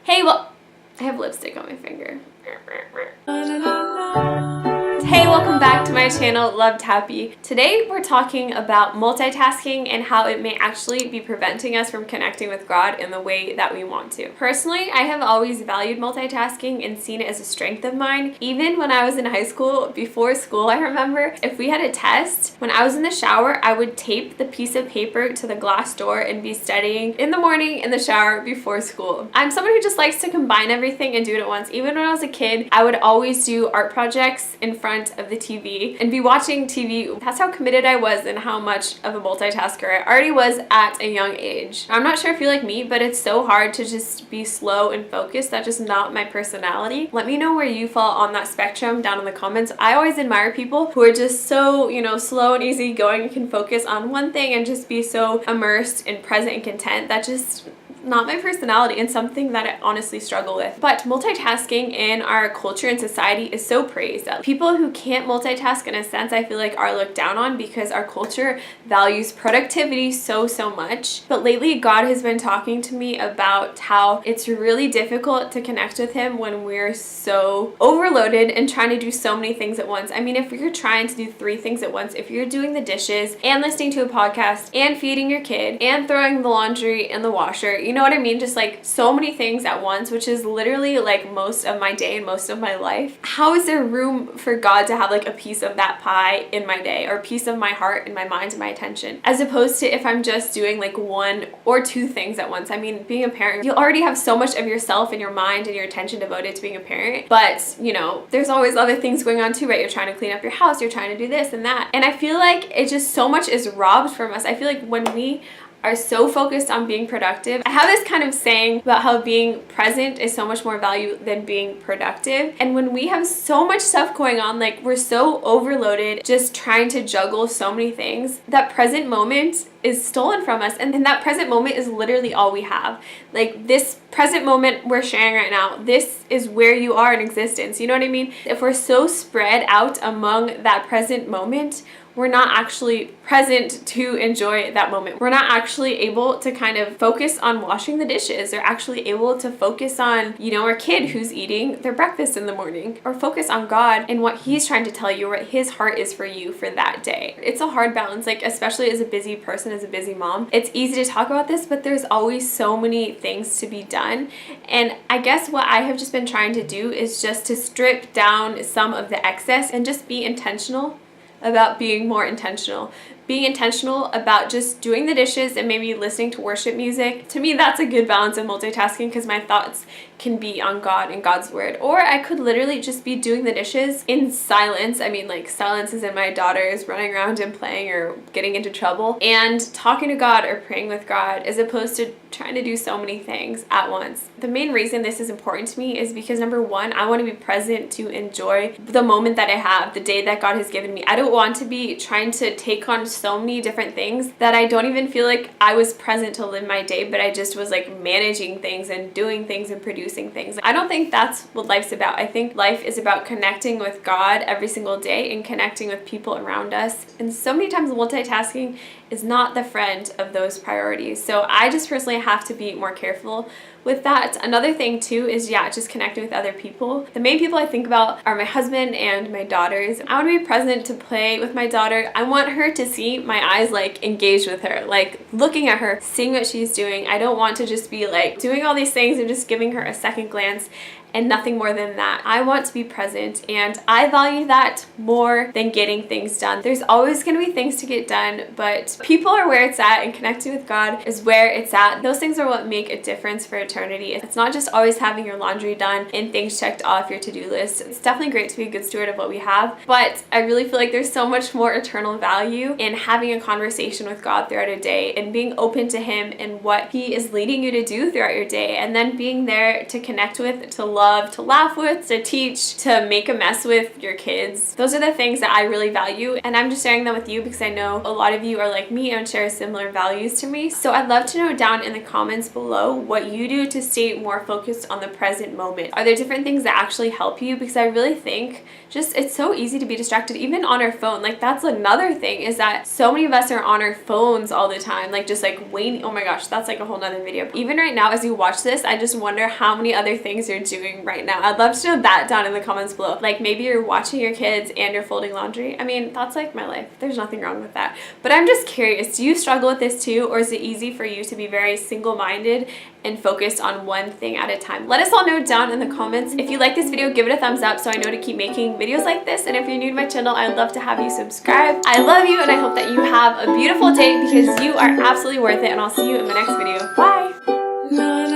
Hey, well, I have lipstick on my finger. Hey, welcome back to my channel, Lovedhappy. Today we're talking about multitasking and how it may actually be preventing us from connecting with God in the way that we want to. Personally, I have always valued multitasking and seen it as a strength of mine. Even when I was in high school, before school, I remember if we had a test, when I was in the shower, I would tape the piece of paper to the glass door and be studying in the morning in the shower before school. I'm someone who just likes to combine everything and do it at once. Even when I was a kid, I would always do art projects in front of the TV and be watching TV. That's how committed I was and how much of a multitasker I already was at a young age. I'm not sure if you're like me, but it's so hard to just be slow and focused. That's just not my personality. Let me know where you fall on that spectrum down in the comments. I always admire people who are just so, slow and easygoing and can focus on one thing and just be so immersed and present and content. That just not my personality and something that I honestly struggle with. But multitasking in our culture and society is so praised. People who can't multitask, in a sense, I feel like are looked down on because our culture values productivity so much. But lately, God has been talking to me about how it's really difficult to connect with Him when we're so overloaded and trying to do so many things at once. I mean, if you're trying to do 3 things at once, if you're doing the dishes and listening to a podcast and feeding your kid and throwing the laundry in the washer, you know what I mean? Just like so many things at once, which is literally like most of my day and most of my life. How is there room for God to have like a piece of that pie in my day, or a piece of my heart and my mind and my attention, as opposed to if I'm just doing like 1 or 2 things at once? I mean, being a parent, you already have so much of yourself and your mind and your attention devoted to being a parent, but there's always other things going on too, right? You're trying to clean up your house, you're trying to do this and that. And I feel like it just so much is robbed from us. I feel like when we are so focused on being productive. I have this kind of saying about how being present is so much more value than being productive. And when we have so much stuff going on, like we're so overloaded just trying to juggle so many things, that present moment is stolen from us. And then that present moment is literally all we have. Like this present moment we're sharing right now, this is where you are in existence. You know what I mean? If we're so spread out among that present moment, we're not actually present to enjoy that moment. We're not actually able to kind of focus on washing the dishes, or actually able to focus on, our kid who's eating their breakfast in the morning, or focus on God and what He's trying to tell you, what His heart is for you for that day. It's a hard balance, like especially as a busy person, as a busy mom. It's easy to talk about this, but there's always so many things to be done. And I guess what I have just been trying to do is just to strip down some of the excess and just be intentional about being more intentional. Being intentional about just doing the dishes and maybe listening to worship music. To me, that's a good balance of multitasking because my thoughts can be on God and God's word. Or I could literally just be doing the dishes in silence. I mean, like silence is in my daughters running around and playing or getting into trouble, and talking to God or praying with God, as opposed to trying to do so many things at once. The main reason this is important to me is because number 1, I want to be present to enjoy the moment that I have, the day that God has given me. I don't want to be trying to take on so many different things that I don't even feel like I was present to live my day, but I just was like managing things and doing things and producing things. I don't think that's what life's about. I think life is about connecting with God every single day and connecting with people around us. And so many times multitasking is not the friend of those priorities. So I just personally have to be more careful with that. Another thing too is just connecting with other people. The main people I think about are my husband and my daughters. I want to be present to play with my daughter. I want her to see my eyes like engaged with her, like looking at her, seeing what she's doing. I don't want to just be like doing all these things and just giving her a second glance and nothing more than that. I want to be present, and I value that more than getting things done. There's always going to be things to get done, but people are where it's at, and connecting with God is where it's at. Those things are what make a difference for eternity. It's not just always having your laundry done and things checked off your to-do list. It's definitely great to be a good steward of what we have, but I really feel like there's so much more eternal value in having a conversation with God throughout a day and being open to Him and what He is leading you to do throughout your day, and then being there to connect with, to love, to laugh with, to teach, to make a mess with your kids. Those are the things that I really value, and I'm just sharing them with you because I know a lot of you are like me and share similar values to me. So I'd love to know down in the comments below what you do you to stay more focused on the present moment? Are there different things that actually help you? Because I really think just it's so easy to be distracted, even on our phone. Like, that's another thing, is that so many of us are on our phones all the time, like just like waiting. Oh my gosh, that's like a whole nother video. Even right now as you watch this, I just wonder how many other things you're doing right now. I'd love to know that down in the comments below. Like, maybe you're watching your kids and you're folding laundry. I mean, that's like my life. There's nothing wrong with that. But I'm just curious, do you struggle with this too, or is it easy for you to be very single-minded and focused on one thing at a time? Let us all know down in the comments. If you like this video, give it a thumbs up so I know to keep making videos like this. And if you're new to my channel, I'd love to have you subscribe. I love you, and I hope that you have a beautiful day, because you are absolutely worth it, and I'll see you in my next video. Bye!